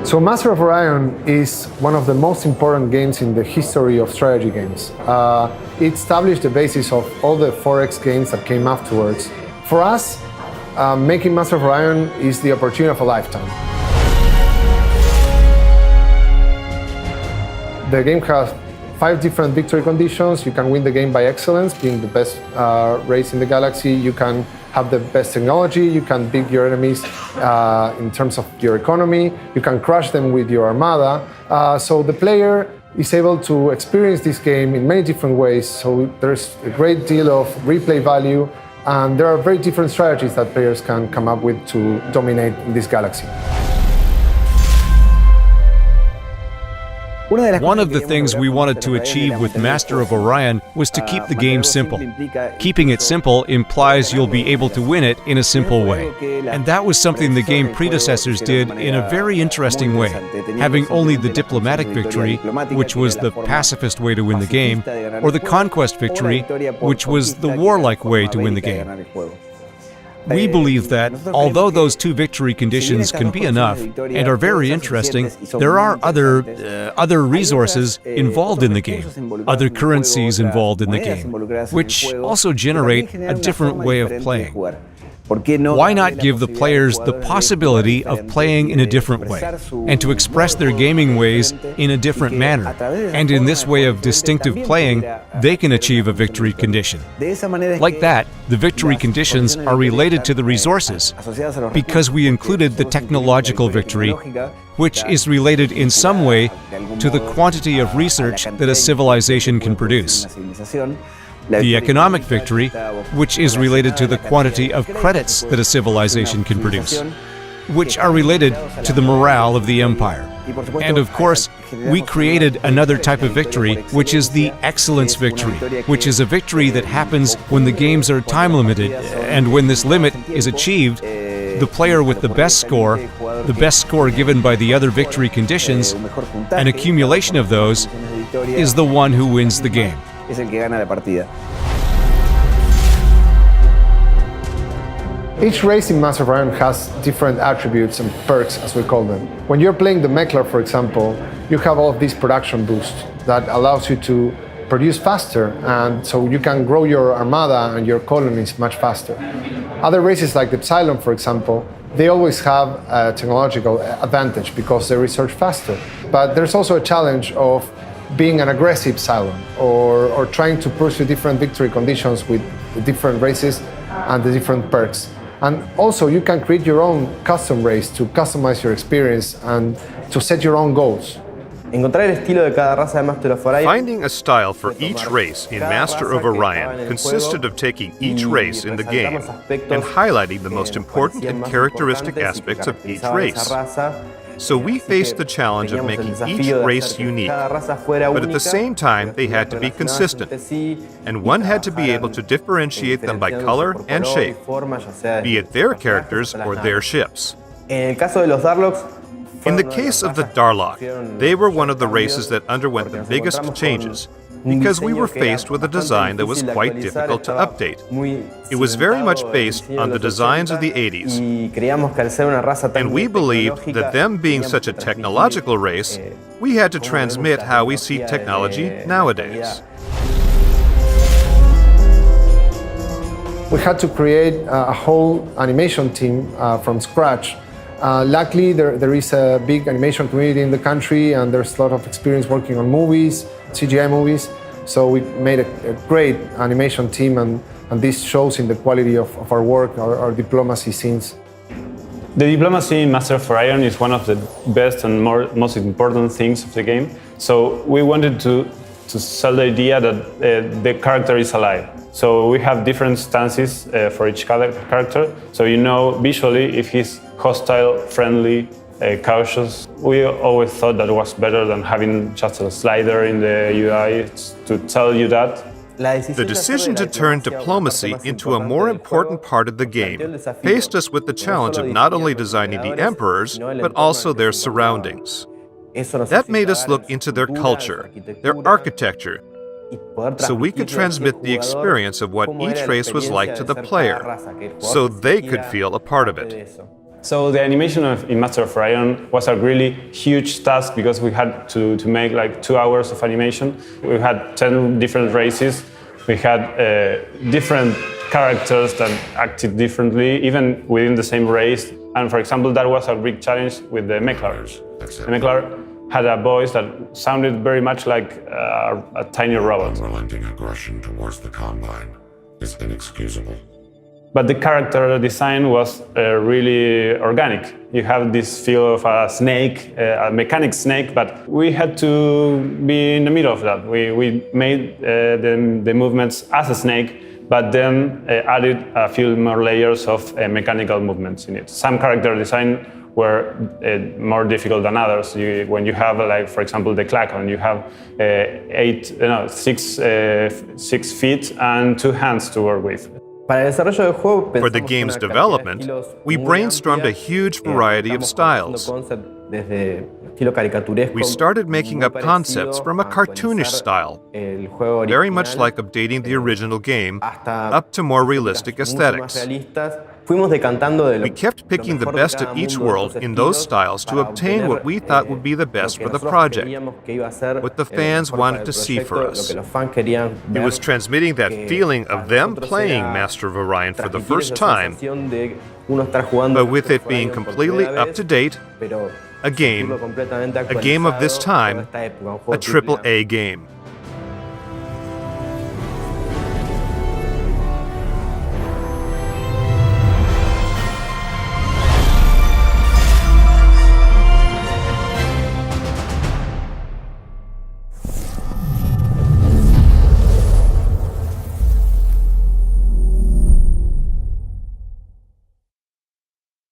So Master of Orion is one of the most important games in the history of strategy games. It established the basis of all the 4X games that came afterwards. For us, making Master of Orion is the opportunity of a lifetime. The game has 5 different victory conditions. You can win the game by excellence, being the best race in the galaxy. You can have the best technology. You can beat your enemies in terms of your economy. You can crush them with your armada. So the player is able to experience this game in many different ways. So there's a great deal of replay value, and there are very different strategies that players can come up with to dominate in this galaxy. One of the things we wanted to achieve with Master of Orion was to keep the game simple. Keeping it simple implies you'll be able to win it in a simple way. And that was something the game predecessors did in a very interesting way, having only the diplomatic victory, which was the pacifist way to win the game, or the conquest victory, which was the warlike way to win the game. We believe that, although those 2 victory conditions can be enough and are very interesting, there are other resources involved in the game, other currencies involved in the game, which also generate a different way of playing. Why not give the players the possibility of playing in a different way, and to express their gaming ways in a different manner, and in this way of distinctive playing, they can achieve a victory condition. Like that, the victory conditions are related to the resources, because we included the technological victory, which is related in some way to the quantity of research that a civilization can produce. The economic victory, which is related to the quantity of credits that a civilization can produce, which are related to the morale of the empire. And of course, we created another type of victory, which is the excellence victory, which is a victory that happens when the games are time limited, and when this limit is achieved, the player with the best score given by the other victory conditions, an accumulation of those, is the one who wins the game. Es el que gana la partida. Each race in Master of Orion has different attributes and perks, as we call them. When you're playing the Mechler, for example, you have all of these production boosts that allows you to produce faster, and so you can grow your armada and your colonies much faster. Other races like the Epsilon, for example, they always have a technological advantage because they research faster. But there's also a challenge of being an aggressive Cylon, or trying to pursue different victory conditions with the different races and the different perks. And also you can create your own custom race to customize your experience and to set your own goals. Finding a style for each race in Master of Orion consisted of taking each race in the game and highlighting the most important and characteristic aspects of each race. So we faced the challenge of making each race unique, but at the same time they had to be consistent, and one had to be able to differentiate them by color and shape, be it their characters or their ships. In the case of the Darlock, they were one of the races that underwent the biggest changes, because we were faced with a design that was quite difficult to update. It was very much based on the designs of the 80s, and we believed that them being such a technological race, we had to transmit how we see technology nowadays. We had to create a whole animation team from scratch. Luckily, there is a big animation community in the country, and there's a lot of experience working on movies, CGI movies. So we made a great animation team, and this shows in the quality of our work, our diplomacy scenes. The diplomacy in Master of Orion is one of the best and most important things of the game. So we wanted to sell the idea that the character is alive. So we have different stances for each character. So you know visually if he's hostile, friendly, cautious. We always thought that was better than having just a slider in the UI to tell you that. The decision to turn diplomacy into a more important part of the game faced us with the challenge of not only designing the emperors, but also their surroundings. That made us look into their culture, their architecture, so we could transmit the experience of what each race was like to the player, so they could feel a part of it. So the animation in Master of Orion was a really huge task because we had to make like 2 hours of animation. We had 10 different races. We had different characters that acted differently, even within the same race. And for example, that was a big challenge with the Mechlars. The Mechlar had a voice that sounded very much like a tiny robot. Unrelenting aggression towards the Combine is inexcusable. But the character design was really organic. You have this feel of a snake, a mechanic snake, but we had to be in the middle of that. We made the movements as a snake, but then added a few more layers of mechanical movements in it. Some character design were more difficult than others. When you have, like, for example, the Klakon, you have 6 feet and 2 hands to work with. For the game's development, we brainstormed a huge variety of styles. We started making up concepts from a cartoonish style, very much like updating the original game, up to more realistic aesthetics. We kept picking the best of each world in those styles to obtain what we thought would be the best for the project, what the fans wanted to see for us. It was transmitting that feeling of them playing Master of Orion for the first time, but with it being completely up to date, a game of this time, a AAA game.